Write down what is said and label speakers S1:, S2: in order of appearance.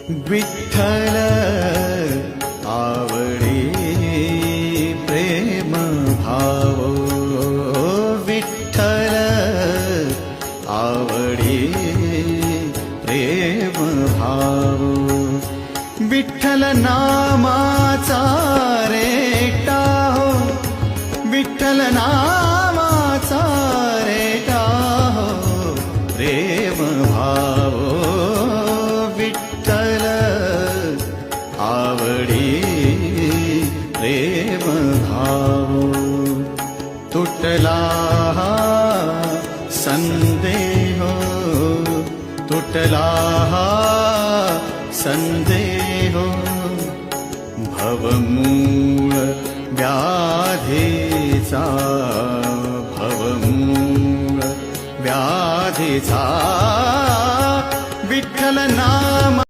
S1: विठ्ठल आवडे प्रेम भाव, विठ्ठल आवडे प्रेम भाव, विठ्ठल नामाचा रेटा हो, विठ्ठल नामाचा रेटा हो, प्रेम भाव, विठ्ठल आवडे प्रेम भाव. तुटला संदेह, तुटला संदेह, भवमूळ व्याधीचा, भवमूळ व्याधीचा, विठ्ठल नाम